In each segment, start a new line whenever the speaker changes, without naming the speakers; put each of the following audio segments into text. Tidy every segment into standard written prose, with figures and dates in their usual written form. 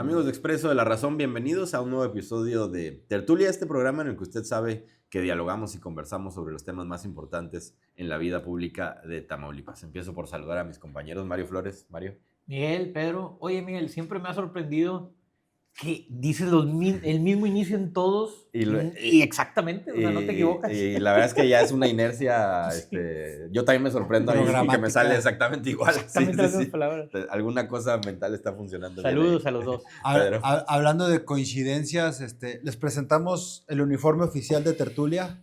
Amigos de Expreso de la Razón, bienvenidos a un nuevo episodio de Tertulia, este programa en el que usted sabe que dialogamos y conversamos sobre los temas más importantes en la vida pública de Tamaulipas. Empiezo por saludar a mis compañeros. Mario Flores. Mario.
Miguel, Pedro. Oye, Miguel, siempre me ha sorprendido que dices el mismo inicio en todos y exactamente, o sea, no te equivocas.
Y la verdad es que ya es una inercia,
Sí.
yo también me sorprendo ahí que me sale exactamente igual.
Exactamente las mismas palabras.
Alguna cosa mental está funcionando bien
Saludos
ahí.
a los dos.
Hablando de coincidencias, les presentamos el uniforme oficial de Tertulia.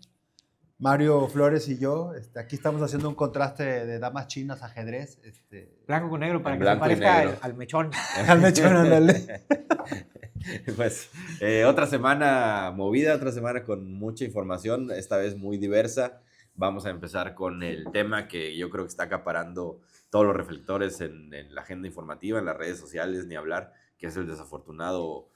Mario Flores y yo, aquí estamos haciendo un contraste de damas chinas, ajedrez.
Blanco con negro para
En
que se
blanco y
parezca
negro.
al mechón.
Al mechón, ándale.
Pues otra semana movida, otra semana con mucha información, esta vez muy diversa. Vamos a empezar con el tema que yo creo que está acaparando todos los reflectores en la agenda informativa, en las redes sociales, ni hablar, que es el desafortunado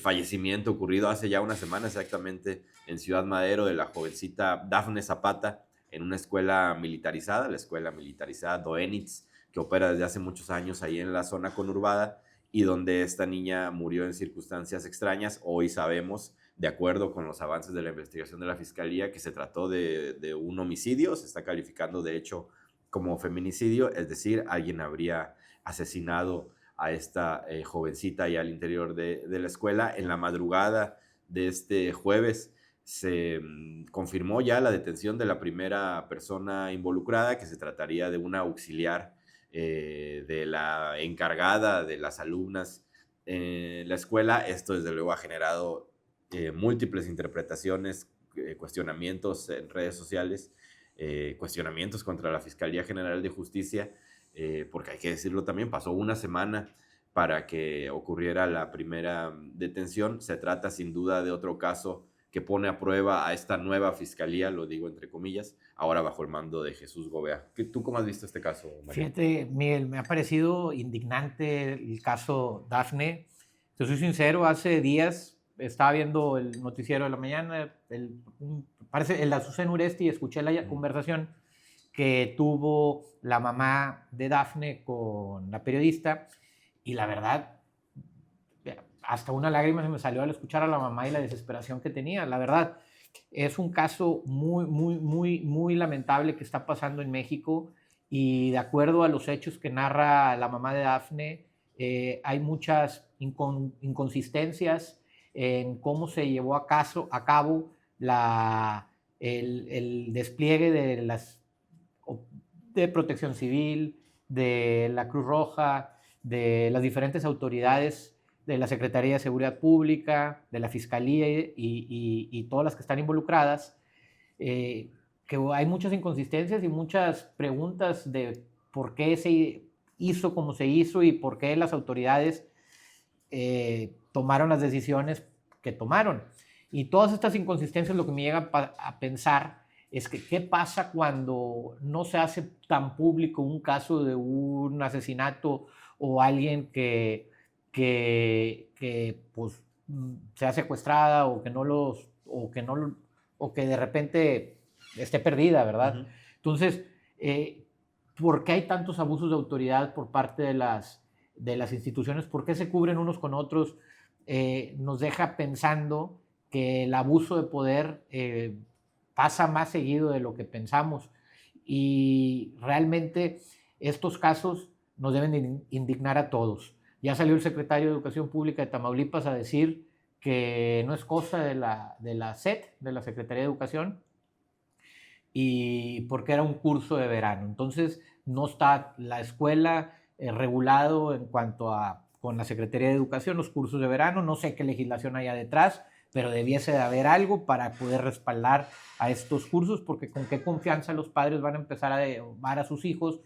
fallecimiento ocurrido hace ya una semana exactamente en Ciudad Madero de la jovencita Dafne Zapata en una escuela militarizada, la escuela militarizada Doenitz, que opera desde hace muchos años ahí en la zona conurbada, y donde esta niña murió en circunstancias extrañas. Hoy sabemos, de acuerdo con los avances de la investigación de la Fiscalía, que se trató de un homicidio, se está calificando de hecho como feminicidio, es decir, alguien habría asesinado a esta jovencita ahí al interior de la escuela. En la madrugada de este jueves se confirmó ya la detención de la primera persona involucrada, que se trataría de una auxiliar de la encargada de las alumnas en la escuela. Esto desde luego ha generado múltiples interpretaciones, cuestionamientos en redes sociales, cuestionamientos contra la Fiscalía General de Justicia, porque hay que decirlo también, pasó una semana para que ocurriera la primera detención. Se trata sin duda de otro caso que pone a prueba a esta nueva fiscalía, lo digo entre comillas, ahora bajo el mando de Jesús Gobea. ¿Tú cómo has visto este caso, María?
Fíjate, Miguel, me ha parecido indignante el caso Dafne. Te soy sincero, hace días estaba viendo el noticiero de la mañana, parece el Azucena Uresti, y escuché la conversación que tuvo la mamá de Dafne con la periodista, y la verdad, hasta una lágrima se me salió al escuchar a la mamá y la desesperación que tenía. La verdad, es un caso muy lamentable que está pasando en México, y de acuerdo a los hechos que narra la mamá de Dafne, hay muchas inconsistencias en cómo se llevó a cabo el despliegue de Protección Civil, de la Cruz Roja, de las diferentes autoridades de la Secretaría de Seguridad Pública, de la Fiscalía y todas las que están involucradas, que hay muchas inconsistencias y muchas preguntas de por qué se hizo como se hizo y por qué las autoridades tomaron las decisiones que tomaron. Y todas estas inconsistencias lo que me llega a pensar es que qué pasa cuando no se hace tan público un caso de un asesinato o alguien que pues sea secuestrada o que de repente esté perdida, ¿verdad? Entonces, ¿por qué hay tantos abusos de autoridad por parte de las instituciones? ¿Por qué se cubren unos con otros? Nos deja pensando que el abuso de poder pasa más seguido de lo que pensamos, y realmente estos casos nos deben indignar a todos. Ya salió el secretario de Educación Pública de Tamaulipas a decir que no es cosa de la SED, de la Secretaría de Educación, y porque era un curso de verano. Entonces, no está la escuela regulado en cuanto a, con la Secretaría de Educación, los cursos de verano. No sé qué legislación haya detrás, pero debiese de haber algo para poder respaldar a estos cursos, porque con qué confianza los padres van a empezar a llevar a sus hijos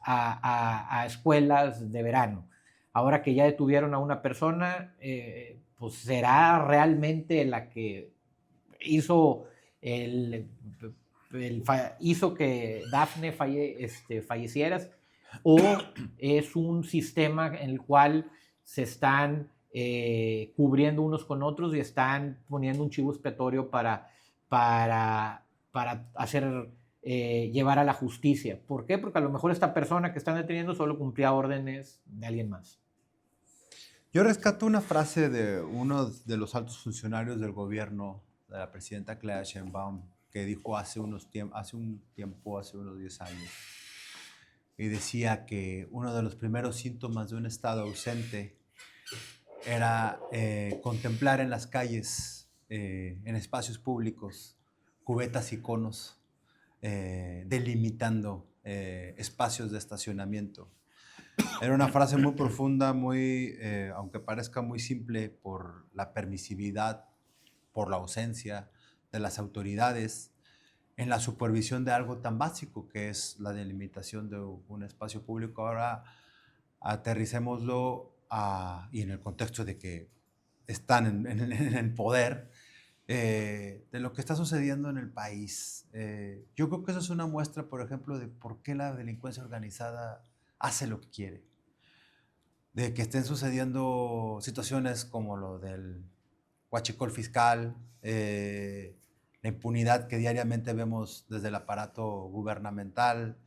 a escuelas de verano. Ahora que ya detuvieron a una persona, pues será realmente la que hizo hizo que Dafne falleciera, o es un sistema en el cual se están cubriendo unos con otros y están poniendo un chivo expiatorio para hacer llevar a la justicia. ¿Por qué? Porque a lo mejor esta persona que están deteniendo solo cumplía órdenes de alguien más.
Yo rescato una frase de uno de los altos funcionarios del gobierno, de la presidenta Claudia Sheinbaum, que dijo hace unos 10 años, y decía que uno de los primeros síntomas de un Estado ausente era contemplar en las calles, en espacios públicos, cubetas y conos, delimitando espacios de estacionamiento. Era una frase muy profunda, aunque parezca muy simple por la permisividad, por la ausencia de las autoridades en la supervisión de algo tan básico que es la delimitación de un espacio público. Ahora aterricémoslo y en el contexto de que están en el poder, de lo que está sucediendo en el país. Yo creo que eso es una muestra, por ejemplo, de por qué la delincuencia organizada hace lo que quiere. De que estén sucediendo situaciones como lo del huachicol fiscal, la impunidad que diariamente vemos desde el aparato gubernamental,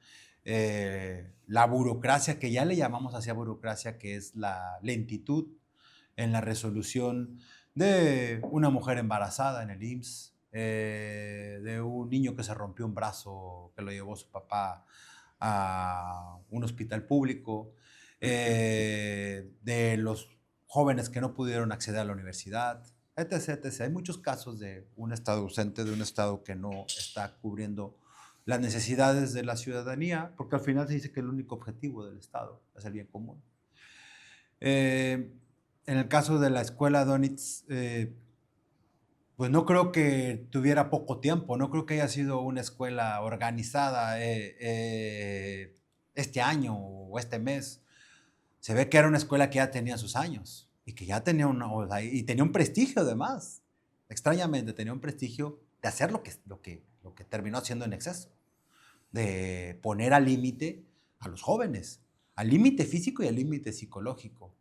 la burocracia, que ya le llamamos así a burocracia, que es la lentitud en la resolución de una mujer embarazada en el IMSS, de un niño que se rompió un brazo, que lo llevó su papá a un hospital público, de los jóvenes que no pudieron acceder a la universidad, etc, etc. Hay muchos casos de un Estado ausente, de un Estado que no está cubriendo las necesidades de la ciudadanía, porque al final se dice que el único objetivo del Estado es el bien común. En el caso de la escuela Donitz, pues no creo que tuviera poco tiempo, no creo que haya sido una escuela organizada este año o este mes. Se ve que era una escuela que ya tenía sus años y que ya tenía y tenía un prestigio además. Extrañamente tenía un prestigio de hacer lo que terminó haciendo en exceso, de poner al límite a los jóvenes, al límite físico y al límite psicológico,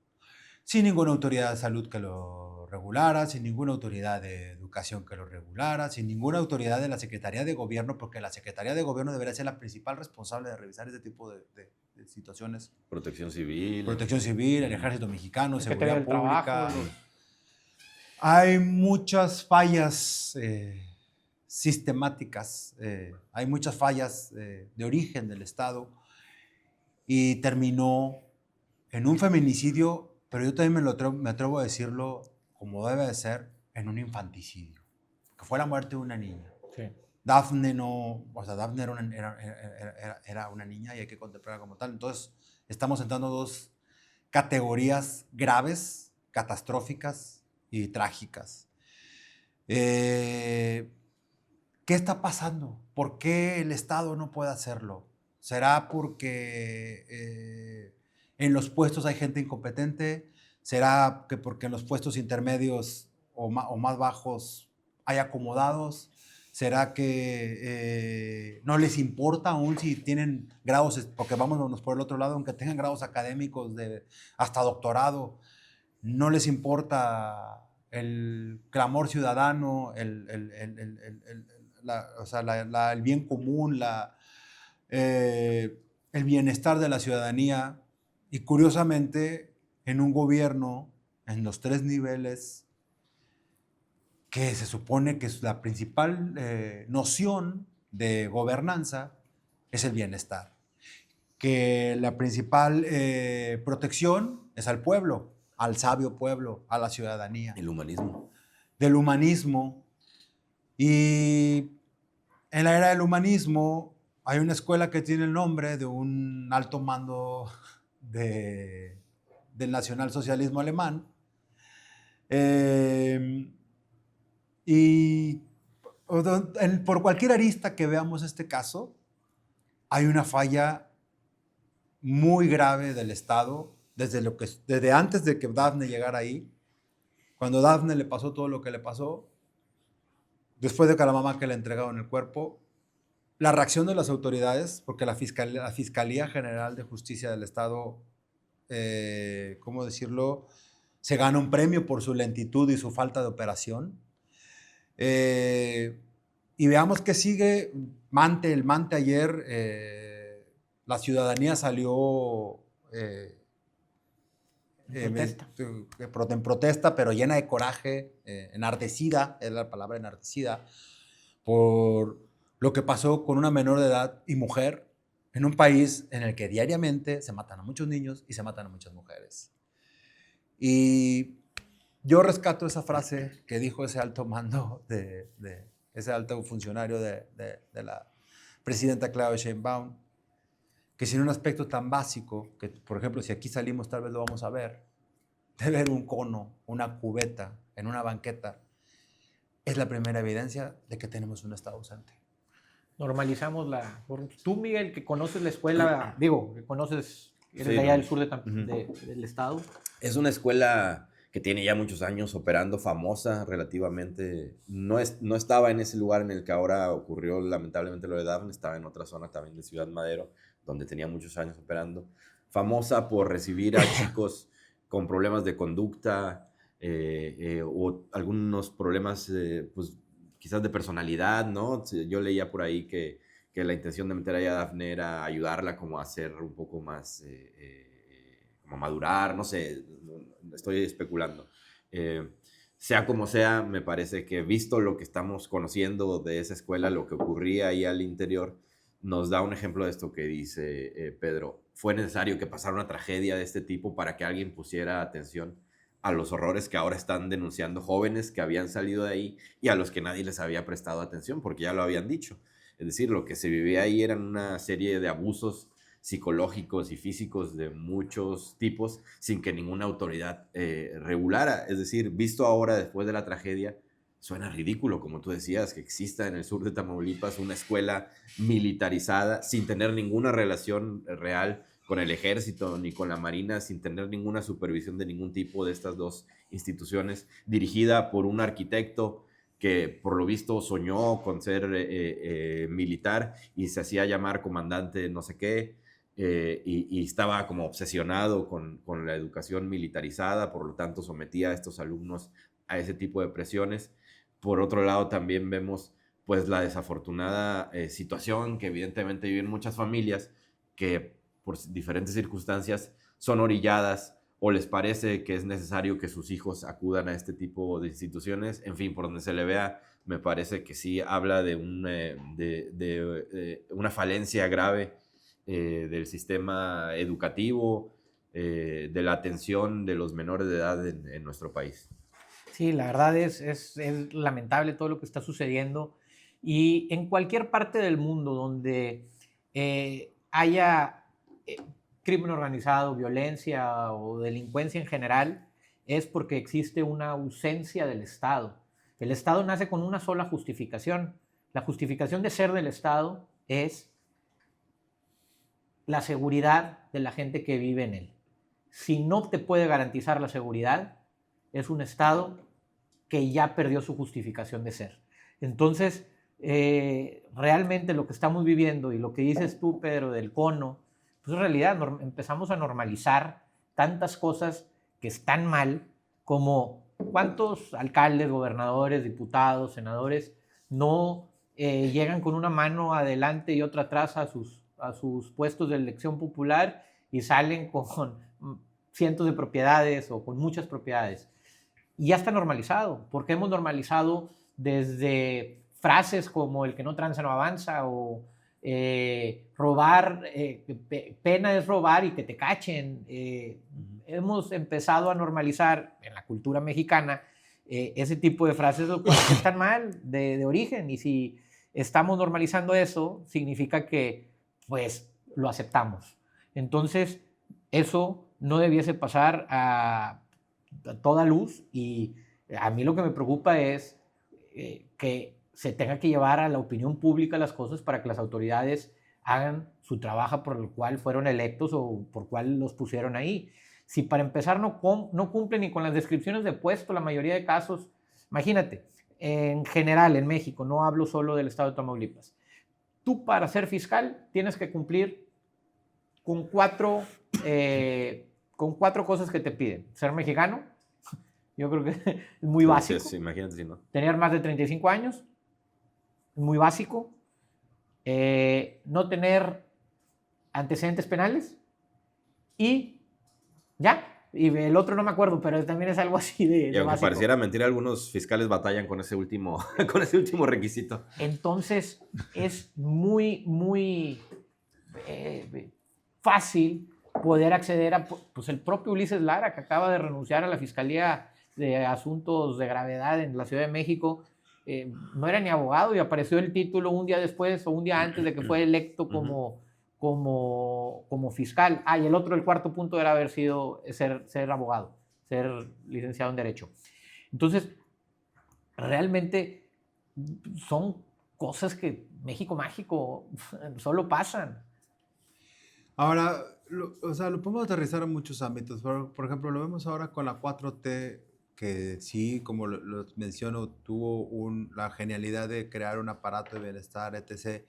sin ninguna autoridad de salud que lo regulara, sin ninguna autoridad de educación que lo regulara, sin ninguna autoridad de la Secretaría de Gobierno, porque la Secretaría de Gobierno debería ser la principal responsable de revisar este tipo de situaciones.
Protección civil.
Protección civil, el Ejército Mexicano,
Secretaría
Seguridad
del
Pública.
Trabajo,
Hay muchas fallas sistemáticas, hay muchas fallas de origen del Estado y terminó en un feminicidio, pero yo también me atrevo a decirlo como debe de ser, en un infanticidio, que fue la muerte de una niña.
Sí.
Dafne era una niña y hay que contemplarla como tal. Entonces, estamos entrando dos categorías graves, catastróficas y trágicas. ¿Qué está pasando? ¿Por qué el Estado no puede hacerlo? ¿Será porque en los puestos hay gente incompetente? ¿Será que porque en los puestos intermedios o más bajos hay acomodados? ¿Será que no les importa aún si tienen grados, porque vámonos por el otro lado, aunque tengan grados académicos hasta doctorado, no les importa el clamor ciudadano, el bien común, el bienestar de la ciudadanía? Y curiosamente, en un gobierno, en los 3 niveles, que se supone que es la principal noción de gobernanza, es el bienestar. Que la principal protección es al pueblo, al sabio pueblo, a la ciudadanía.
El humanismo.
Del humanismo. Y en la era del humanismo hay una escuela que tiene el nombre de un alto mando del nacionalsocialismo alemán. Y por cualquier arista que veamos este caso, hay una falla muy grave del Estado, desde antes de que Dafne llegara ahí, cuando Dafne le pasó todo lo que le pasó, después de que a la mamá que le entregaron el cuerpo, la reacción de las autoridades, porque la Fiscalía General de Justicia del Estado, ¿cómo decirlo?, se gana un premio por su lentitud y su falta de operación. Y veamos qué sigue. El Mante ayer, la ciudadanía salió
Protesta.
En protesta, pero llena de coraje, enardecida, es la palabra enardecida, por lo que pasó con una menor de edad y mujer en un país en el que diariamente se matan a muchos niños y se matan a muchas mujeres. Y yo rescato esa frase que dijo ese alto mando, ese alto funcionario de la presidenta Claudia Sheinbaum, que sin un aspecto tan básico, que por ejemplo si aquí salimos tal vez lo vamos a ver, de ver un cono, una cubeta en una banqueta, es la primera evidencia de que tenemos un Estado ausente.
Normalizamos tú, Miguel, que conoces la escuela, digo, que eres de allá del sur del estado.
Es una escuela que tiene ya muchos años operando, famosa relativamente. No estaba en ese lugar en el que ahora ocurrió lamentablemente lo de Dafne, estaba en otra zona también de Ciudad Madero, donde tenía muchos años operando. Famosa por recibir a chicos con problemas de conducta o algunos problemas, pues quizás de personalidad, ¿no? Yo leía por ahí que la intención de meter ahí a Dafne era ayudarla como a ser un poco más, como madurar, no sé, estoy especulando. Sea como sea, me parece que visto lo que estamos conociendo de esa escuela, lo que ocurría ahí al interior, nos da un ejemplo de esto que dice Pedro. Fue necesario que pasara una tragedia de este tipo para que alguien pusiera atención a los horrores que ahora están denunciando jóvenes que habían salido de ahí y a los que nadie les había prestado atención porque ya lo habían dicho. Es decir, lo que se vivía ahí eran una serie de abusos psicológicos y físicos de muchos tipos sin que ninguna autoridad regulara. Es decir, visto ahora después de la tragedia, suena ridículo, como tú decías, que exista en el sur de Tamaulipas una escuela militarizada sin tener ninguna relación real con el ejército ni con la marina, sin tener ninguna supervisión de ningún tipo de estas dos instituciones, dirigida por un arquitecto que por lo visto soñó con ser militar y se hacía llamar comandante no sé qué, y estaba como obsesionado con la educación militarizada, por lo tanto sometía a estos alumnos a ese tipo de presiones. Por otro lado también vemos pues la desafortunada situación que evidentemente viven muchas familias que por diferentes circunstancias son orilladas o les parece que es necesario que sus hijos acudan a este tipo de instituciones. En fin, por donde se le vea, me parece que sí habla de una falencia grave del sistema educativo, de la atención de los menores de edad en nuestro país.
Sí, la verdad es lamentable todo lo que está sucediendo y en cualquier parte del mundo donde haya crimen organizado, violencia o delincuencia en general, es porque existe una ausencia del Estado. El Estado nace con una sola justificación. La justificación de ser del Estado es la seguridad de la gente que vive en él. Si no te puede garantizar la seguridad, es un Estado que ya perdió su justificación de ser. Entonces, realmente lo que estamos viviendo y lo que dices tú, Pedro, del cono, pues en realidad empezamos a normalizar tantas cosas que están mal, como cuántos alcaldes, gobernadores, diputados, senadores no llegan con una mano adelante y otra atrás a sus puestos de elección popular y salen con cientos de propiedades o con muchas propiedades. Y ya está normalizado, porque hemos normalizado desde frases como el que no tranza no avanza o robar, pena es robar y que te cachen. Hemos empezado a normalizar en la cultura mexicana ese tipo de frases que están mal de origen, y si estamos normalizando eso, significa que pues lo aceptamos. Entonces, eso no debiese pasar a toda luz, y a mí lo que me preocupa es que se tenga que llevar a la opinión pública las cosas para que las autoridades hagan su trabajo por el cual fueron electos o por cual los pusieron ahí. Si para empezar no cumplen ni con las descripciones de puesto, la mayoría de casos, imagínate, en general en México, no hablo solo del estado de Tamaulipas, tú para ser fiscal tienes que cumplir con cuatro cosas que te piden. Ser mexicano, yo creo que es muy básico.
Sí, imagínate si no.
Tener más de 35 años, muy básico. No tener antecedentes penales y ya, Y el otro no me acuerdo, pero también es algo así de
Y aunque
básico.
pareciera mentira, algunos fiscales batallan con ese último, con ese último requisito.
Entonces, es muy fácil poder acceder a, pues, el propio Ulises Lara, que acaba de renunciar a la Fiscalía de Asuntos de Gravedad en la Ciudad de México. No era ni abogado y apareció el título un día después o un día antes de que fue electo como fiscal. Y el cuarto punto era haber sido ser abogado, ser licenciado en Derecho. Entonces, realmente son cosas que México mágico solo pasan.
Ahora, lo podemos aterrizar en muchos ámbitos. Por ejemplo, lo vemos ahora con la 4T, que sí, como lo menciono, tuvo la genialidad de crear un aparato de bienestar, etc.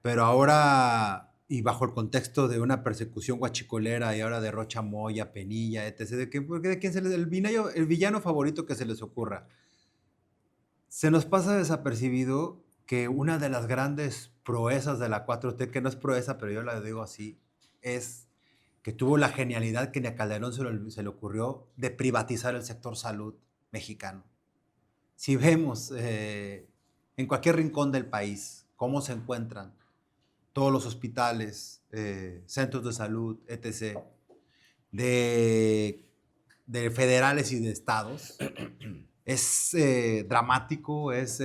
Pero ahora, y bajo el contexto de una persecución guachicolera y ahora de Rocha Moya, Penilla, etc., ¿de quién el villano favorito que se les ocurra? Se nos pasa desapercibido que una de las grandes proezas de la 4T, que no es proeza, pero yo la digo así, es que tuvo la genialidad que ni a Calderón se le ocurrió de privatizar el sector salud mexicano. Si vemos en cualquier rincón del país cómo se encuentran todos los hospitales, centros de salud, etc., de federales y de estados, es dramático, es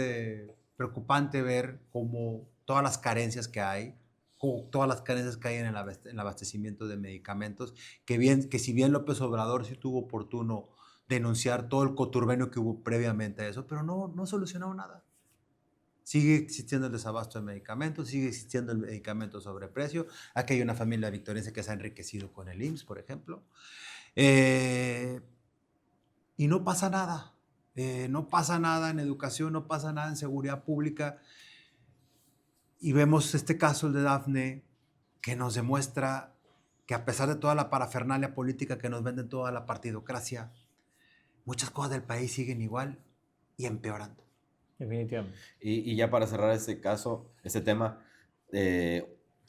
preocupante ver cómo todas las carencias que hay, en el abastecimiento de medicamentos, que si bien López Obrador sí tuvo oportuno denunciar todo el coturbenio que hubo previamente a eso, pero no solucionó nada. Sigue existiendo el desabasto de medicamentos, sigue existiendo el medicamento sobreprecio. Aquí hay una familia victoriense que se ha enriquecido con el IMSS, por ejemplo. Y no pasa nada. No pasa nada en educación, no pasa nada en seguridad pública. Y vemos este caso, el de Dafne, que nos demuestra que a pesar de toda la parafernalia política que nos vende toda la partidocracia, muchas cosas del país siguen igual y empeorando.
Definitivamente.
Y ya para cerrar este tema,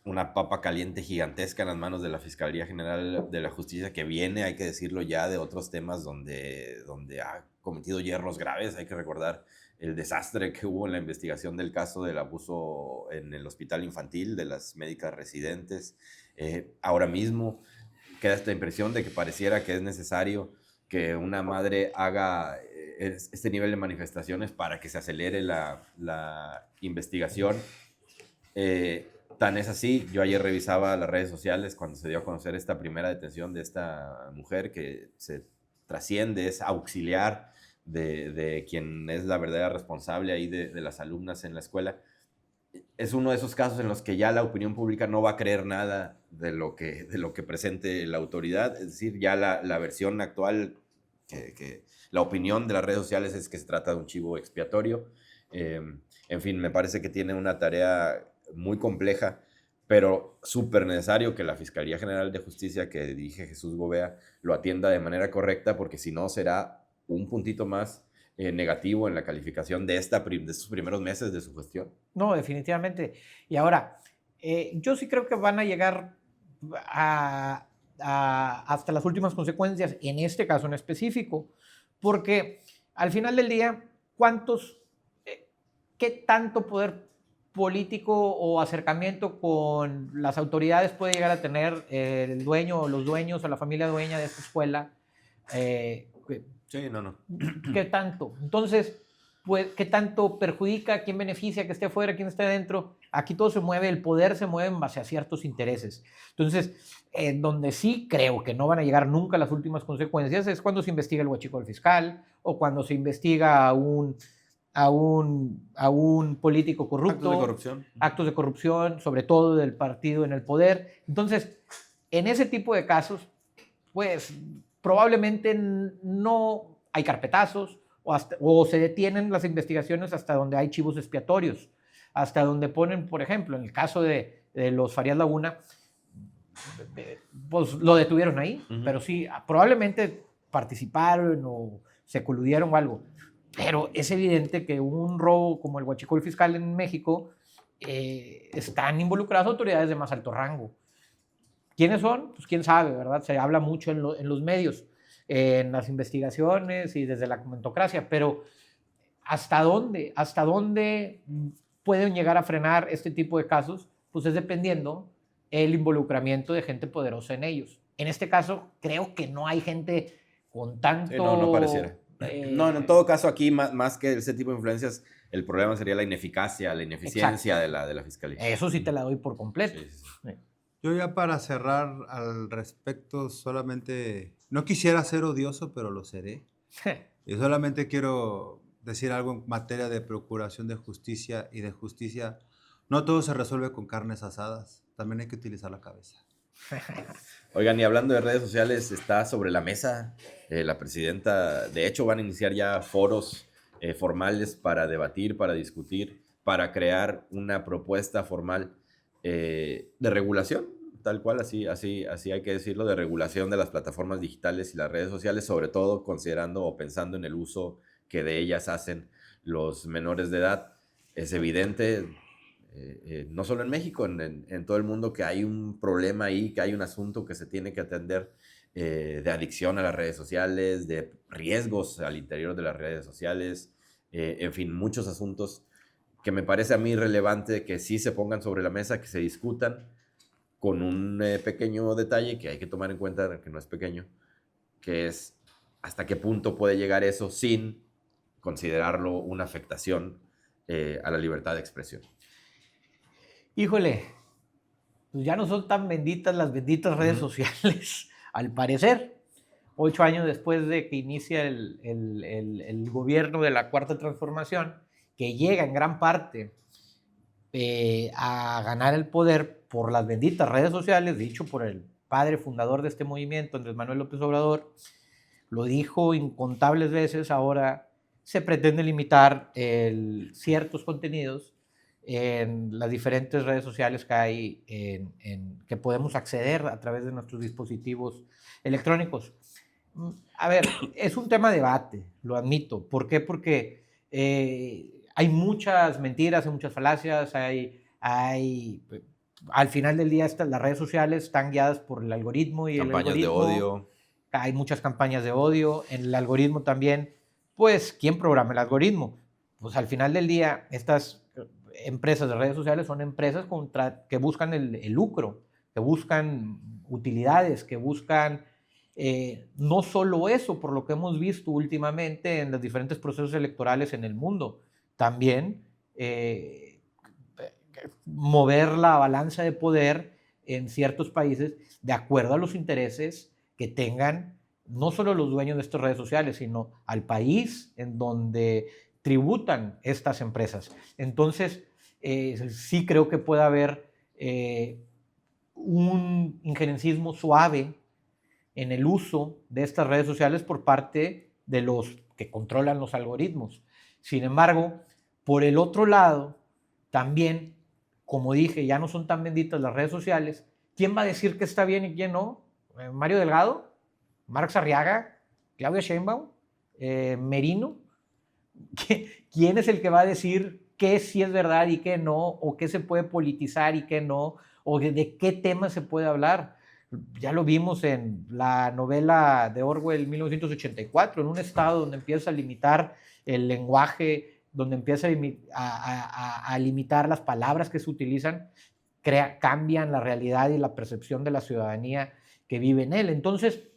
una papa caliente gigantesca en las manos de la Fiscalía General de la Justicia, que viene, hay que decirlo ya, de otros temas donde ha cometido yerros graves. Hay que recordar el desastre que hubo en la investigación del caso del abuso en el hospital infantil de las médicas residentes. Ahora mismo queda esta impresión de que pareciera que es necesario que una madre haga este nivel de manifestaciones para que se acelere la investigación. Tan es así, yo ayer revisaba las redes sociales cuando se dio a conocer esta primera detención de esta mujer que se trasciende, es auxiliar de quien es la verdadera responsable ahí de las alumnas en la escuela. Es uno de esos casos en los que ya la opinión pública no va a creer nada de lo que presente la autoridad. Es decir, ya la versión actual, que la opinión de las redes sociales es que se trata de un chivo expiatorio. En fin, me parece que tiene una tarea muy compleja, pero súper necesario que la Fiscalía General de Justicia, que dirige Jesús Gobea, lo atienda de manera correcta, porque si no será un puntito más negativo en la calificación de estos primeros meses de su gestión.
No, definitivamente. Y ahora, yo sí creo que van a llegar hasta las últimas consecuencias, en este caso en específico, porque al final del día, ¿qué tanto poder político o acercamiento con las autoridades puede llegar a tener el dueño o los dueños o la familia dueña de esta escuela?
Sí, no.
¿Qué tanto? Entonces, pues, ¿qué tanto perjudica? ¿Quién beneficia? ¿Que esté afuera? ¿Quién esté adentro? Aquí todo se mueve, el poder se mueve en base a ciertos intereses. Entonces, donde sí creo que no van a llegar nunca las últimas consecuencias es cuando se investiga el huachicoleo fiscal o cuando se investiga a un político corrupto. Actos de corrupción, sobre todo del partido en el poder. Entonces, en ese tipo de casos, pues probablemente no hay carpetazos o se detienen las investigaciones hasta donde hay chivos expiatorios, hasta donde ponen, por ejemplo, en el caso de los Farías Laguna, pues lo detuvieron ahí, pero sí, probablemente participaron o se coludieron o algo. Pero es evidente que un robo como el huachicoleo fiscal en México están involucradas autoridades de más alto rango. ¿Quiénes son? Pues quién sabe, ¿verdad? Se habla mucho en los medios, en las investigaciones y desde la comentocracia, pero ¿hasta dónde? ¿Hasta dónde pueden llegar a frenar este tipo de casos? Pues es dependiendo el involucramiento de gente poderosa en ellos. En este caso, creo que no hay gente con tanto...
Sí, no pareciera. No, en todo caso aquí, más que ese tipo de influencias, el problema sería la ineficacia, la ineficiencia de la fiscalía.
Eso sí te la doy por completo.
Sí.
Yo ya para cerrar al respecto, solamente, no quisiera ser odioso, pero lo seré. Y solamente quiero decir algo en materia de procuración de justicia y de justicia. No todo se resuelve con carnes asadas, también hay que utilizar la cabeza.
Oigan, y hablando de redes sociales, está sobre la mesa la presidenta. De hecho, van a iniciar ya foros formales para debatir, para discutir, para crear una propuesta formal de regulación, tal cual, así hay que decirlo, de regulación de las plataformas digitales y las redes sociales, sobre todo considerando o pensando en el uso que de ellas hacen los menores de edad. Es evidente, no solo en México, en todo el mundo, que hay un problema ahí, que hay un asunto que se tiene que atender de adicción a las redes sociales, de riesgos al interior de las redes sociales, en fin, muchos asuntos que me parece a mí relevante que sí se pongan sobre la mesa, que se discutan, con un pequeño detalle que hay que tomar en cuenta, que no es pequeño, que es hasta qué punto puede llegar eso sin considerarlo una afectación a la libertad de expresión.
Híjole, pues ya no son tan benditas las benditas redes sociales, al parecer. 8 años después de que inicia el gobierno de la Cuarta Transformación, que llega en gran parte a ganar el poder por las benditas redes sociales, dicho por el padre fundador de este movimiento, Andrés Manuel López Obrador, lo dijo incontables veces. Ahora se pretende limitar ciertos contenidos en las diferentes redes sociales que hay, que podemos acceder a través de nuestros dispositivos electrónicos. A ver, es un tema de debate, lo admito. ¿Por qué? Porque hay muchas mentiras, hay muchas falacias, al final del día las redes sociales están guiadas por el algoritmo y
campañas
el algoritmo,
de odio.
Hay muchas campañas de odio. En el algoritmo también, pues, ¿quién programa el algoritmo? Pues al final del día, estas empresas de redes sociales son empresas que buscan el lucro, que buscan utilidades, que buscan no solo eso, por lo que hemos visto últimamente en los diferentes procesos electorales en el mundo, también mover la balanza de poder en ciertos países de acuerdo a los intereses que tengan no solo los dueños de estas redes sociales, sino al país en donde tributan estas empresas. Entonces, sí creo que puede haber un injerencismo suave en el uso de estas redes sociales por parte de los que controlan los algoritmos. Sin embargo, por el otro lado, también, como dije, ya no son tan benditas las redes sociales. ¿Quién va a decir qué está bien y quién no? ¿Mario Delgado? ¿Marx Arriaga? ¿Claudia Sheinbaum? ¿Merino? ¿Quién es el que va a decir qué sí es verdad y qué no? ¿O qué se puede politizar y qué no? ¿O de qué tema se puede hablar? Ya lo vimos en la novela de Orwell 1984, en un estado donde empieza a limitar el lenguaje, donde empieza a limitar las palabras que se utilizan, cambian la realidad y la percepción de la ciudadanía que vive en él. Entonces,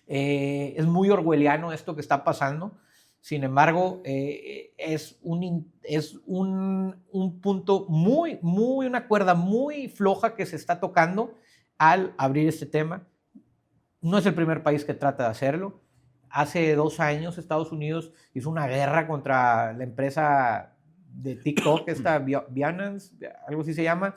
es muy orwelliano esto que está pasando. Sin embargo, es un punto una cuerda muy floja que se está tocando al abrir este tema. No es el primer país que trata de hacerlo. Hace 2 años Estados Unidos hizo una guerra contra la empresa de TikTok, esta Binance, algo así se llama,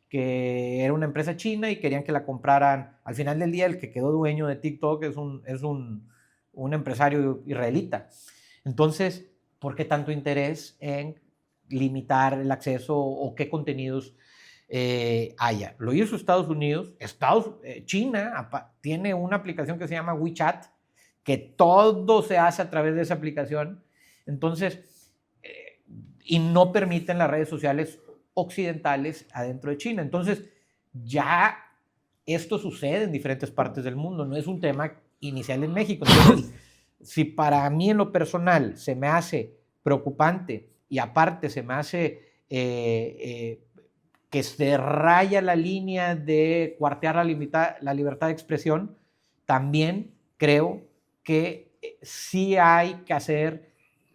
que era una empresa china y querían que la compraran. Al final del día, el que quedó dueño de TikTok es un empresario israelita. Entonces, ¿por qué tanto interés en limitar el acceso o qué contenidos haya? Lo hizo Estados Unidos. China tiene una aplicación que se llama WeChat, que todo se hace a través de esa aplicación. Entonces, y no permiten las redes sociales occidentales adentro de China. Entonces, ya esto sucede en diferentes partes del mundo, no es un tema inicial en México. Entonces, si para mí en lo personal se me hace preocupante y aparte se me hace que se raya la línea de cuartear la libertad de expresión, también creo que sí hay que hacer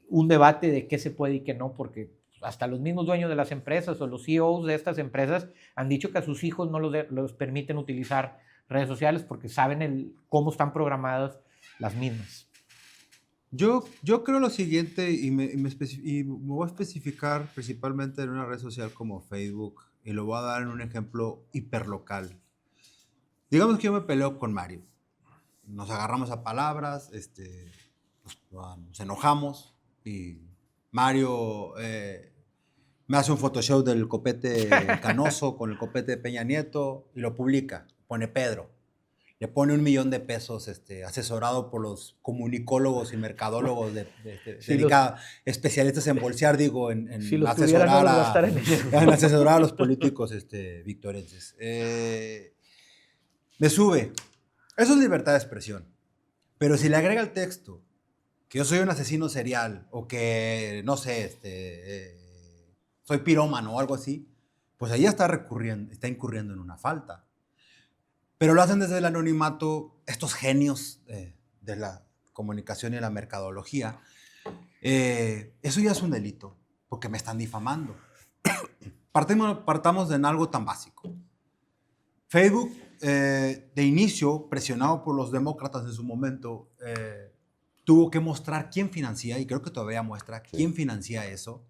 un debate de qué se puede y qué no, porque hasta los mismos dueños de las empresas o los CEOs de estas empresas han dicho que a sus hijos no los permiten utilizar redes sociales porque saben cómo están programadas las mismas.
Yo creo lo siguiente y me voy a especificar principalmente en una red social como Facebook y lo voy a dar en un ejemplo hiperlocal. Digamos que yo me peleo con Mario. Nos agarramos a palabras, nos enojamos y Mario me hace un Photoshop del copete Canoso con el copete de Peña Nieto y lo publica. Pone Pedro. Le pone $1 millón de pesos asesorado por los comunicólogos y mercadólogos especialistas en bolsear, digo, en
si
asesorar,
en
asesorar a los políticos victorenses. Me sube. Eso es libertad de expresión. Pero si le agrega el texto que yo soy un asesino serial o que, no sé, soy pirómano o algo así, pues ahí está incurriendo en una falta. Pero lo hacen desde el anonimato estos genios de la comunicación y la mercadología. Eso ya es un delito, porque me están difamando. Partamos de algo tan básico. Facebook, de inicio, presionado por los demócratas en su momento, tuvo que mostrar quién financia, y creo que todavía muestra quién financia eso.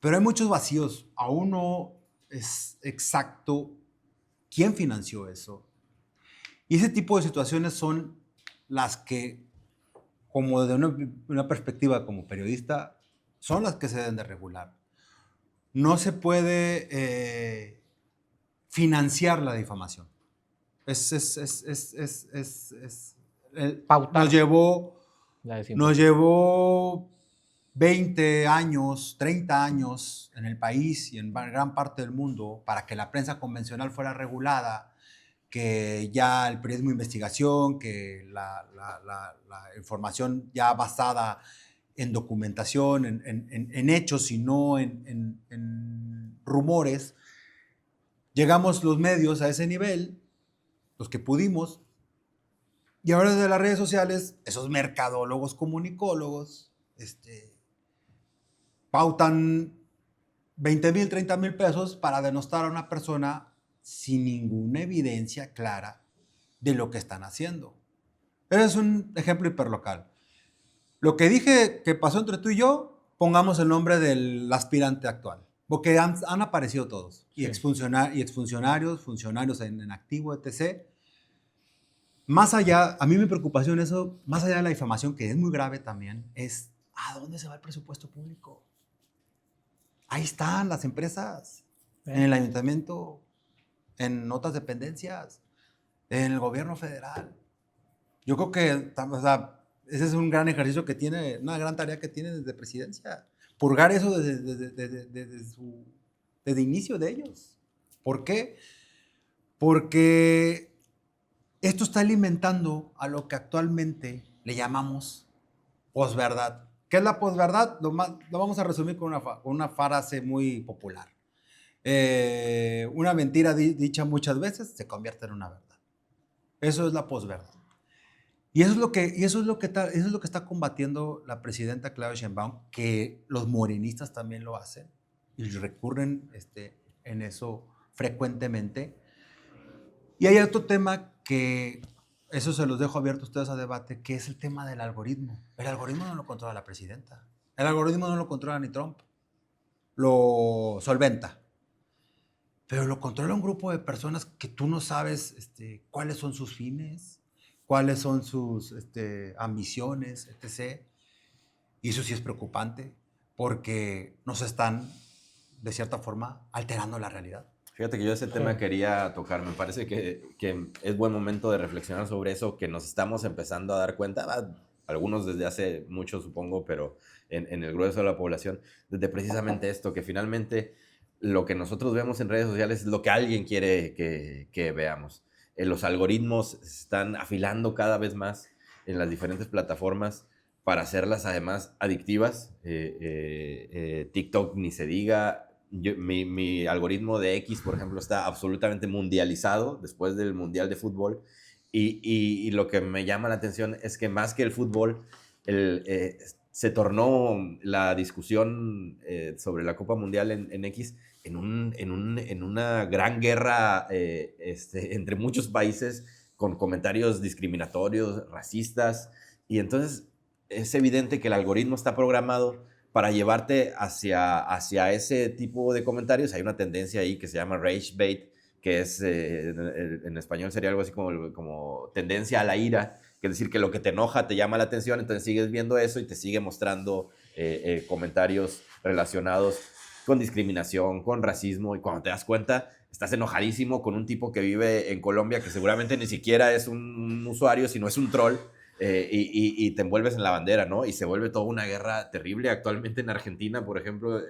Pero hay muchos vacíos. Aún no es exacto quién financió eso. Y ese tipo de situaciones son las que, como desde una perspectiva como periodista, son las que se deben de regular. No se puede financiar la difamación. Nos llevó 20 años, 30 años en el país y en gran parte del mundo para que la prensa convencional fuera regulada, que ya el periodismo de investigación, que la información ya basada en documentación, en hechos y no en rumores. Llegamos los medios a ese nivel, los que pudimos, y ahora desde las redes sociales, esos mercadólogos, comunicólogos, pautan 20,000, 30,000 pesos para denostar a una persona sin ninguna evidencia clara de lo que están haciendo. Ese es un ejemplo hiperlocal. Lo que dije que pasó entre tú y yo, pongamos el nombre del aspirante actual, porque han aparecido todos, y exfuncionarios, funcionarios en activo, etc. Más allá, a mí mi preocupación eso, más allá de la difamación, que es muy grave también, es ¿a dónde se va el presupuesto público? Ahí están las empresas, en el ayuntamiento, en otras dependencias, en el gobierno federal. Yo creo que ese es un gran ejercicio que tiene, una gran tarea que tiene desde presidencia. Purgar eso desde inicio de ellos. ¿Por qué? Porque esto está alimentando a lo que actualmente le llamamos posverdad. ¿Qué es la posverdad? Lo vamos a resumir con una frase muy popular. Una mentira dicha muchas veces se convierte en una verdad. Eso es la posverdad. Y eso es lo que está combatiendo la presidenta Claudia Sheinbaum, que los morenistas también lo hacen y recurren en eso frecuentemente. Y hay otro tema que, eso se los dejo abierto a ustedes a debate, que es el tema del algoritmo. El algoritmo no lo controla la presidenta. El algoritmo no lo controla ni Trump. Lo solventa. Pero lo controla un grupo de personas que tú no sabes cuáles son sus fines, cuáles son sus ambiciones, etc. Y eso sí es preocupante, porque nos están, de cierta forma, alterando la realidad.
Fíjate que yo ese tema quería tocar. Me parece que es buen momento de reflexionar sobre eso, que nos estamos empezando a dar cuenta, algunos desde hace mucho supongo, pero en el grueso de la población, desde precisamente esto, que finalmente lo que nosotros vemos en redes sociales es lo que alguien quiere que veamos. los algoritmos se están afilando cada vez más en las diferentes plataformas para hacerlas además adictivas. TikTok ni se diga. Mi algoritmo de X, por ejemplo, está absolutamente mundializado después del Mundial de Fútbol. Y lo que me llama la atención es que más que el fútbol, se tornó la discusión sobre la Copa Mundial en X en una gran guerra entre muchos países con comentarios discriminatorios, racistas. Y entonces es evidente que el algoritmo está programado para llevarte hacia ese tipo de comentarios. Hay una tendencia ahí que se llama rage bait, que es, en español sería algo así como tendencia a la ira, que es decir, que lo que te enoja te llama la atención, entonces sigues viendo eso y te sigue mostrando comentarios relacionados con discriminación, con racismo, y cuando te das cuenta, estás enojadísimo con un tipo que vive en Colombia que seguramente ni siquiera es un usuario, sino es un troll, y te envuelves en la bandera, ¿no? Y se vuelve toda una guerra terrible. Actualmente en Argentina, por ejemplo,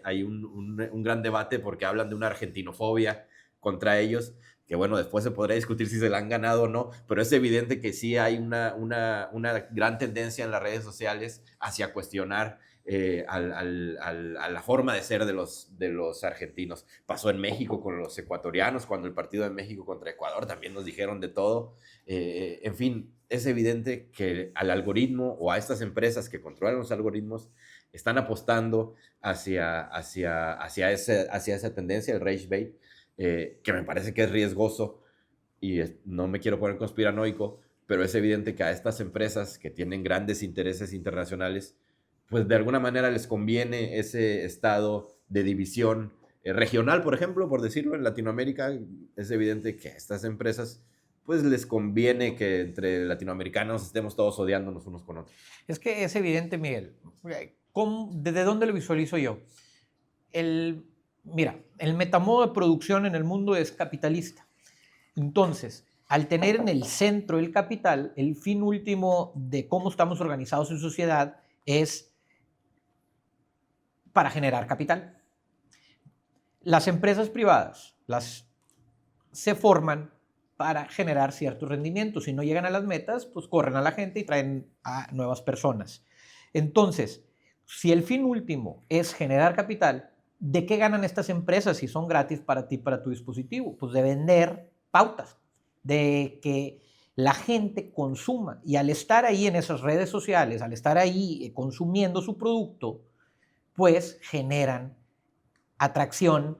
hay un gran debate porque hablan de una argentinofobia contra ellos, que bueno, después se podrá discutir si se la han ganado o no, pero es evidente que sí hay una gran tendencia en las redes sociales hacia cuestionar a la forma de ser de los argentinos. Pasó en México con los ecuatorianos, cuando el partido de México contra Ecuador también nos dijeron de todo. En fin, es evidente que al algoritmo o a estas empresas que controlan los algoritmos están apostando hacia esa tendencia, el rage bait, que me parece que es riesgoso, y no me quiero poner conspiranoico, pero es evidente que a estas empresas que tienen grandes intereses internacionales, pues de alguna manera les conviene ese estado de división regional, por ejemplo, por decirlo, en Latinoamérica. Es evidente que a estas empresas pues les conviene que entre latinoamericanos estemos todos odiándonos unos con otros.
Es que es evidente, Miguel. ¿Desde dónde lo visualizo yo? Mira, el metamodo de producción en el mundo es capitalista. Entonces, al tener en el centro el capital, el fin último de cómo estamos organizados en sociedad es para generar capital. Las empresas privadas se forman para generar ciertos rendimientos. Si no llegan a las metas, pues corren a la gente y traen a nuevas personas. Entonces, si el fin último es generar capital, ¿de qué ganan estas empresas si son gratis para ti, para tu dispositivo? Pues de vender pautas, de que la gente consuma. Y al estar ahí en esas redes sociales, al estar ahí consumiendo su producto, pues generan atracción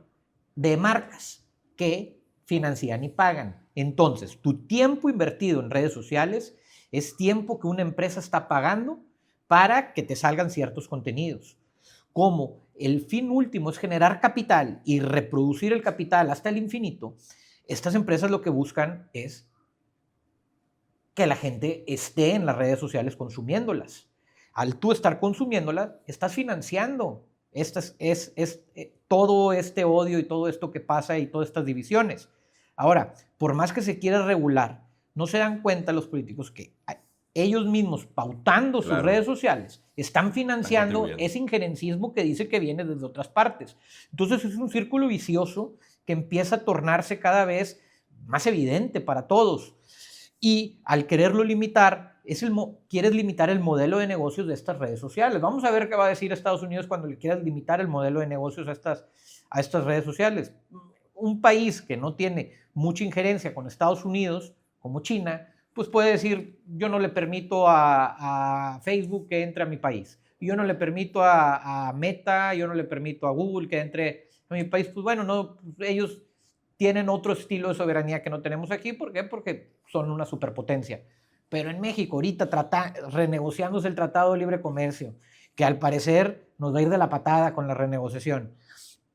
de marcas que financian y pagan. Entonces, tu tiempo invertido en redes sociales es tiempo que una empresa está pagando para que te salgan ciertos contenidos. Como el fin último es generar capital y reproducir el capital hasta el infinito, estas empresas lo que buscan es que la gente esté en las redes sociales consumiéndolas. Al tú estar consumiéndolas, estás financiando todo este odio y todo esto que pasa y todas estas divisiones. Ahora, por más que se quiera regular, no se dan cuenta los políticos que ellos mismos, pautando sus redes sociales, están financiando ese injerencismo que dice que viene desde otras partes. Entonces es un círculo vicioso que empieza a tornarse cada vez más evidente para todos. Y al quererlo limitar, quieres limitar el modelo de negocios de estas redes sociales. Vamos a ver qué va a decir Estados Unidos cuando le quieras limitar el modelo de negocios a estas redes sociales. Un país que no tiene mucha injerencia con Estados Unidos, como China, pues puede decir, yo no le permito a Facebook que entre a mi país. Yo no le permito a Meta, yo no le permito a Google que entre a mi país. Pues bueno, no, ellos tienen otro estilo de soberanía que no tenemos aquí. ¿Por qué? Porque son una superpotencia. Pero en México, ahorita renegociándose el Tratado de Libre Comercio, que al parecer nos va a ir de la patada con la renegociación.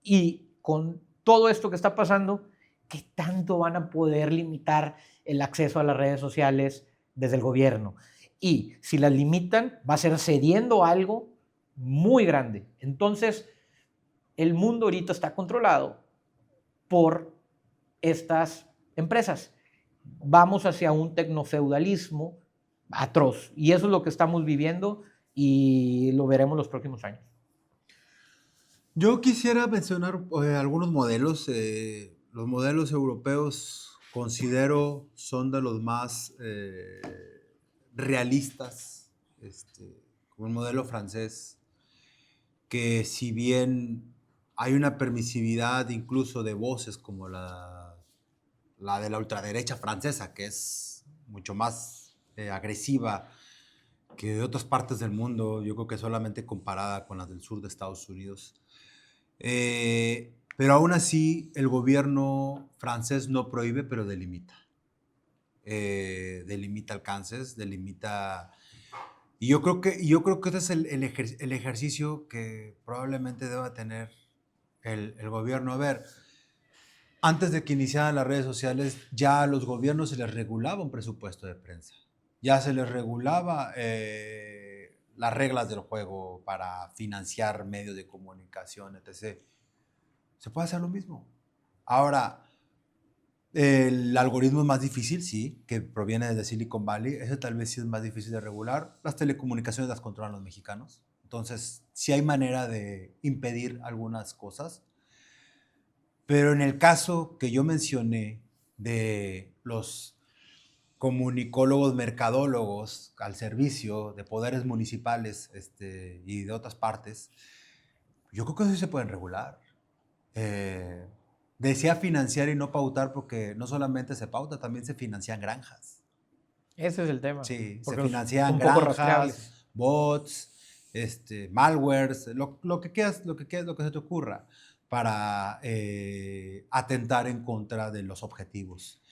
Y con todo esto que está pasando, ¿qué tanto van a poder limitar el acceso a las redes sociales desde el gobierno? Y si las limitan, va a ser cediendo algo muy grande. Entonces, el mundo ahorita está controlado por estas empresas. Vamos hacia un tecnofeudalismo atroz. Y eso es lo que estamos viviendo y lo veremos los próximos años.
Yo quisiera mencionar algunos modelos. Los modelos europeos considero son de los más realistas, como el modelo francés, que si bien hay una permisividad incluso de voces como la de la ultraderecha francesa, que es mucho más agresiva que de otras partes del mundo, yo creo que solamente comparada con las del sur de Estados Unidos. Pero aún así, el gobierno francés no prohíbe, pero delimita. Delimita alcances, delimita... Y yo creo que ese es el ejercicio que probablemente deba tener el gobierno. A ver, antes de que iniciaran las redes sociales, ya a los gobiernos se les regulaba un presupuesto de prensa. Ya se les regulaba las reglas del juego para financiar medios de comunicación, etc. Se puede hacer lo mismo. Ahora, el algoritmo es más difícil, sí, que proviene de Silicon Valley. Ese tal vez sí es más difícil de regular. Las telecomunicaciones las controlan los mexicanos. Entonces, sí hay manera de impedir algunas cosas. Pero en el caso que yo mencioné de los comunicólogos, mercadólogos al servicio de poderes municipales y de otras partes, yo creo que eso sí se pueden regular. Decía financiar y no pautar porque no solamente se pauta, también se financian granjas.
Ese es el tema.
Sí,
porque
se financian granjas, bots, malwares, lo que quieras, lo que se te ocurra para atentar en contra de los objetivos.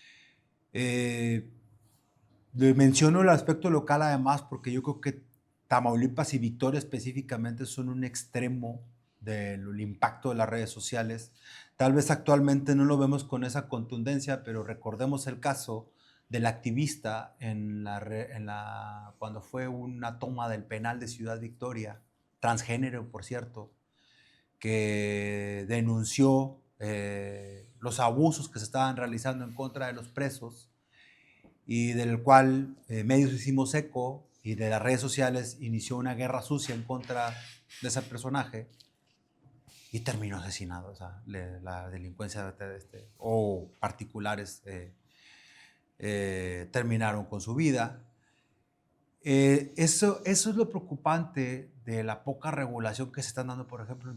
Menciono el aspecto local además porque yo creo que Tamaulipas y Victoria específicamente son un extremo del impacto de las redes sociales. Tal vez actualmente no lo vemos con esa contundencia, pero recordemos el caso del activista cuando fue una toma del penal de Ciudad Victoria, transgénero por cierto, que denunció los abusos que se estaban realizando en contra de los presos y del cual medios hicimos eco y de las redes sociales inició una guerra sucia en contra de ese personaje y terminó asesinado. O sea, la delincuencia o particulares terminaron con su vida. Eso es lo preocupante de la poca regulación que se están dando, por ejemplo,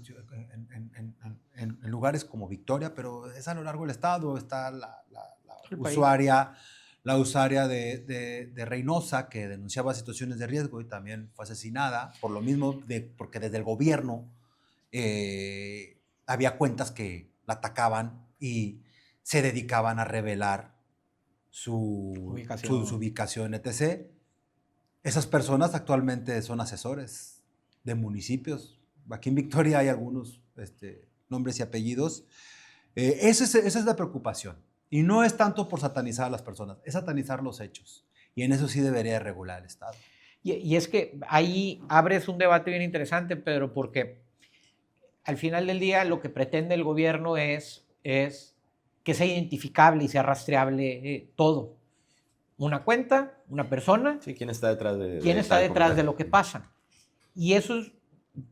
en lugares como Victoria, pero es a lo largo del estado. Está la usuaria de Reynosa, que denunciaba situaciones de riesgo y también fue asesinada por lo mismo, porque desde el gobierno había cuentas que la atacaban y se dedicaban a revelar su ubicación, etc. Esas personas actualmente son asesores de municipios. Aquí en Victoria hay algunos nombres y apellidos. Esa es la preocupación. Y no es tanto por satanizar a las personas, es satanizar los hechos. Y en eso sí debería regular el Estado.
Y es que ahí abres un debate bien interesante, Pedro, porque al final del día lo que pretende el gobierno es que sea identificable y sea rastreable todo. Una cuenta, una persona.
Sí, ¿quién está detrás de
¿Quién está detrás de lo que pasa? Y eso es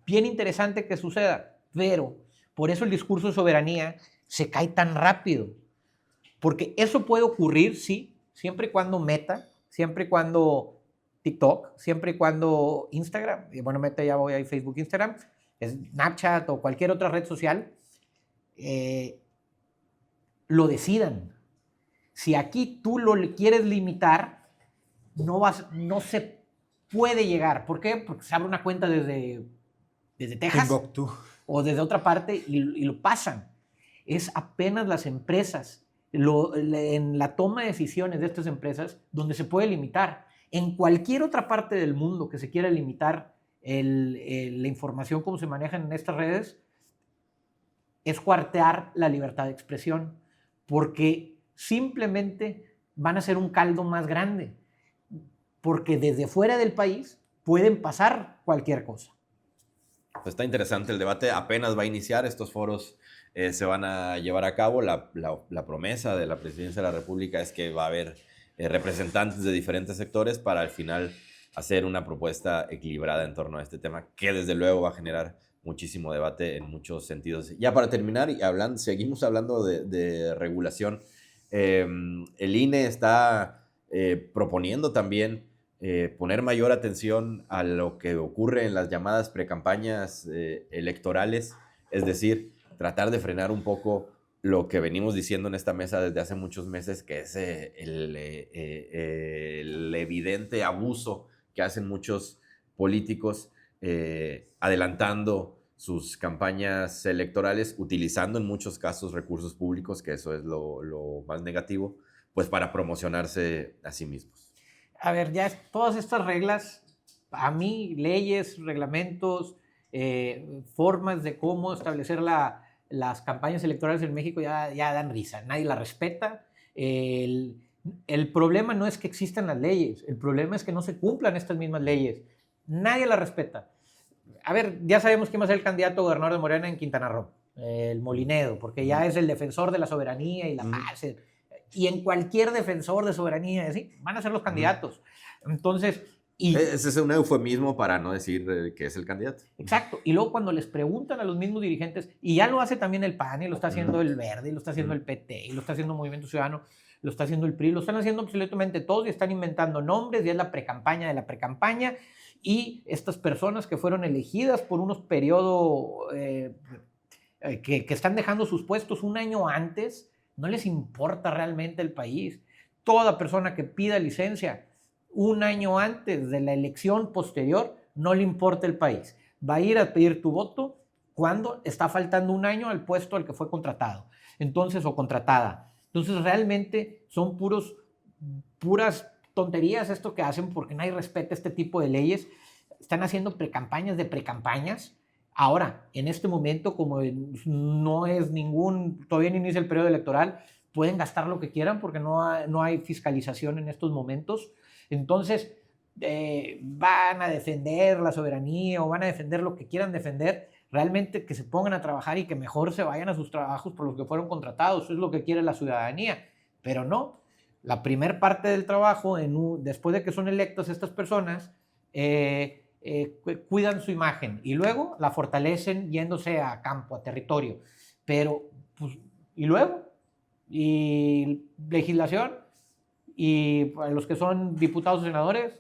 bien interesante que suceda, pero por eso el discurso de soberanía se cae tan rápido. Porque eso puede ocurrir, sí, siempre y cuando Meta, siempre y cuando TikTok, siempre y cuando Instagram, y bueno, Meta ya voy a Facebook, Instagram, Snapchat o cualquier otra red social, lo decidan. Si aquí tú lo quieres limitar, no se puede llegar. ¿Por qué? Porque se abre una cuenta desde Texas o desde otra parte y lo pasan. Es apenas las empresas, en la toma de decisiones de estas empresas, donde se puede limitar. En cualquier otra parte del mundo que se quiera limitar la información como se maneja en estas redes, es cuartear la libertad de expresión, porque simplemente van a ser un caldo más grande, porque desde fuera del país pueden pasar cualquier cosa.
Pues está interesante el debate, apenas va a iniciar, estos foros se van a llevar a cabo. La promesa de la Presidencia de la República es que va a haber representantes de diferentes sectores para al final hacer una propuesta equilibrada en torno a este tema, que desde luego va a generar muchísimo debate en muchos sentidos. Ya para terminar, y seguimos hablando de regulación, El INE está proponiendo también poner mayor atención a lo que ocurre en las llamadas precampañas electorales, es decir, tratar de frenar un poco lo que venimos diciendo en esta mesa desde hace muchos meses, que es el evidente abuso que hacen muchos políticos adelantando sus campañas electorales, utilizando en muchos casos recursos públicos, que eso es lo más negativo, pues para promocionarse a sí mismos.
A ver, ya todas estas reglas, a mí, leyes, reglamentos, formas de cómo establecer las campañas electorales en México ya dan risa, nadie las respeta. El problema no es que existan las leyes, el problema es que no se cumplan estas mismas leyes. Nadie las respeta. A ver, ya sabemos quién va a ser el candidato a gobernador de Morena en Quintana Roo, el Molinedo, porque ya es el defensor de la soberanía y la paz. Y en cualquier defensor de soberanía, ¿sí? Van a ser los candidatos. Entonces...
Ese es un eufemismo para no decir que es el candidato.
Exacto. Y luego cuando les preguntan a los mismos dirigentes, y ya lo hace también el PAN, y lo está haciendo el Verde, y lo está haciendo el PT, y lo está haciendo Movimiento Ciudadano, lo está haciendo el PRI, lo están haciendo absolutamente todos y están inventando nombres, y es la precampaña de la precampaña, y estas personas que fueron elegidas por unos periodos que están dejando sus puestos un año antes, no les importa realmente el país. Toda persona que pida licencia un año antes de la elección posterior, no le importa el país. Va a ir a pedir tu voto cuando está faltando un año al puesto al que fue contratado. Entonces, o contratada. Entonces, realmente son puras tonterías esto que hacen porque nadie respeta este tipo de leyes. Están haciendo precampañas de precampañas. Ahora, en este momento, como no es todavía no inicia el periodo electoral, pueden gastar lo que quieran porque no hay fiscalización en estos momentos. Entonces, van a defender la soberanía o van a defender lo que quieran defender, realmente que se pongan a trabajar y que mejor se vayan a sus trabajos por los que fueron contratados. Eso es lo que quiere la ciudadanía. Pero no, la primer parte del trabajo, después de que son electas estas personas, cuidan su imagen y luego la fortalecen yéndose a campo, a territorio. Pero, pues, ¿y luego? ¿Y legislación? Y para los que son diputados o senadores,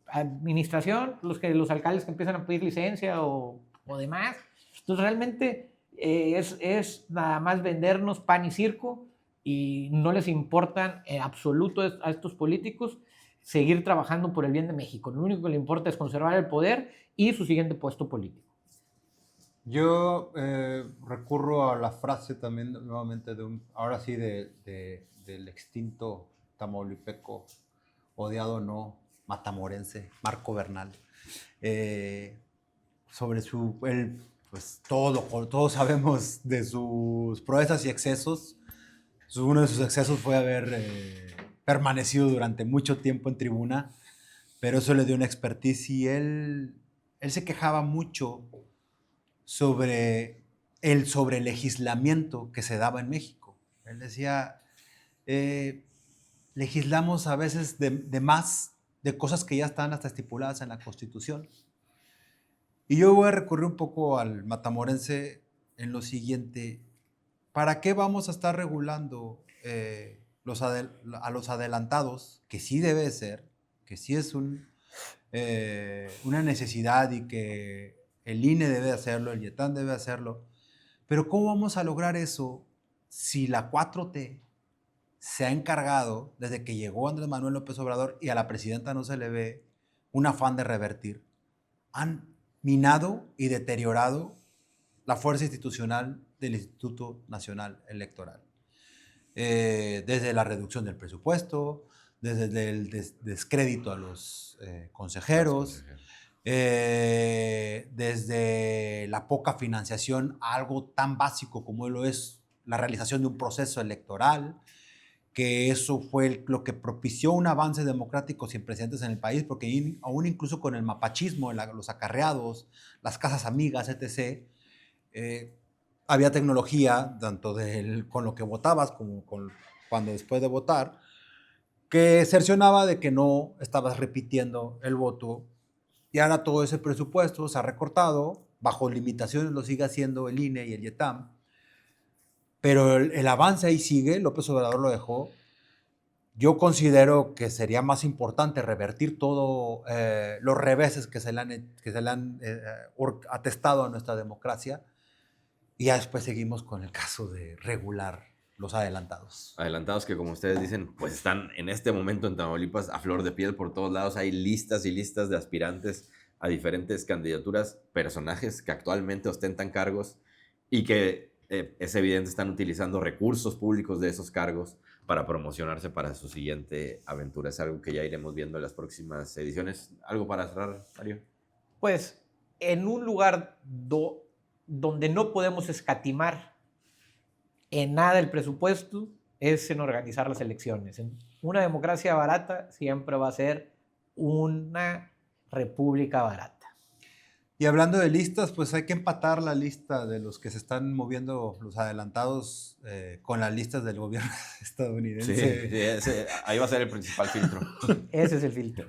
administración, los alcaldes que empiezan a pedir licencia o demás. Entonces realmente es nada más vendernos pan y circo y no les importan en absoluto a estos políticos seguir trabajando por el bien de México. Lo único que le importa es conservar el poder y su siguiente puesto político.
Yo recurro a la frase también nuevamente ahora sí del extinto tamaulipeco, odiado o no, matamorense, Marco Bernal, sobre pues todos sabemos de sus proezas y excesos. Uno de sus excesos fue haber permanecido durante mucho tiempo en tribuna, pero eso le dio una expertise y él se quejaba mucho sobre el sobrelegislamiento que se daba en México. Él decía, legislamos a veces de más, de cosas que ya están hasta estipuladas en la Constitución. Y yo voy a recurrir un poco al matamorense en lo siguiente. ¿Para qué vamos a estar regulando a los adelantados? Que sí debe ser, que sí es una necesidad y que el INE debe hacerlo, el IETAM debe hacerlo. Pero ¿cómo vamos a lograr eso si la 4T se ha encargado, desde que llegó Andrés Manuel López Obrador y a la presidenta no se le ve un afán de revertir? Han minado y deteriorado la fuerza institucional del Instituto Nacional Electoral. Desde la reducción del presupuesto, desde el descrédito a los consejeros, desde la poca financiación a algo tan básico como lo es la realización de un proceso electoral, que eso fue lo que propició un avance democrático sin precedentes en el país, porque aún incluso con el mapachismo, los acarreados, las casas amigas, etc., había tecnología, tanto con lo que votabas como cuando después de votar, que cercionaba de que no estabas repitiendo el voto. Y ahora todo ese presupuesto se ha recortado, bajo limitaciones lo sigue haciendo el INE y el IETAM, pero el avance ahí sigue, López Obrador lo dejó. Yo considero que sería más importante revertir todo los reveses que se le han atestado a nuestra democracia, y ya después seguimos con el caso de regular los adelantados.
Adelantados que, como ustedes dicen, pues están en este momento en Tamaulipas a flor de piel por todos lados. Hay listas y listas de aspirantes a diferentes candidaturas, personajes que actualmente ostentan cargos y que es evidente están utilizando recursos públicos de esos cargos para promocionarse para su siguiente aventura. Es algo que ya iremos viendo en las próximas ediciones. ¿Algo para cerrar, Mario?
Pues en un lugar donde no podemos escatimar en nada el presupuesto es en organizar las elecciones. Una democracia barata siempre va a ser una república barata.
Y hablando de listas, pues hay que empatar la lista de los que se están moviendo, los adelantados, con las listas del gobierno estadounidense.
Sí, ahí va a ser el principal filtro.
Ese es el filtro.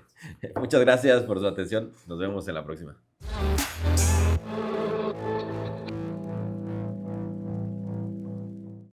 Muchas gracias por su atención. Nos vemos en la próxima.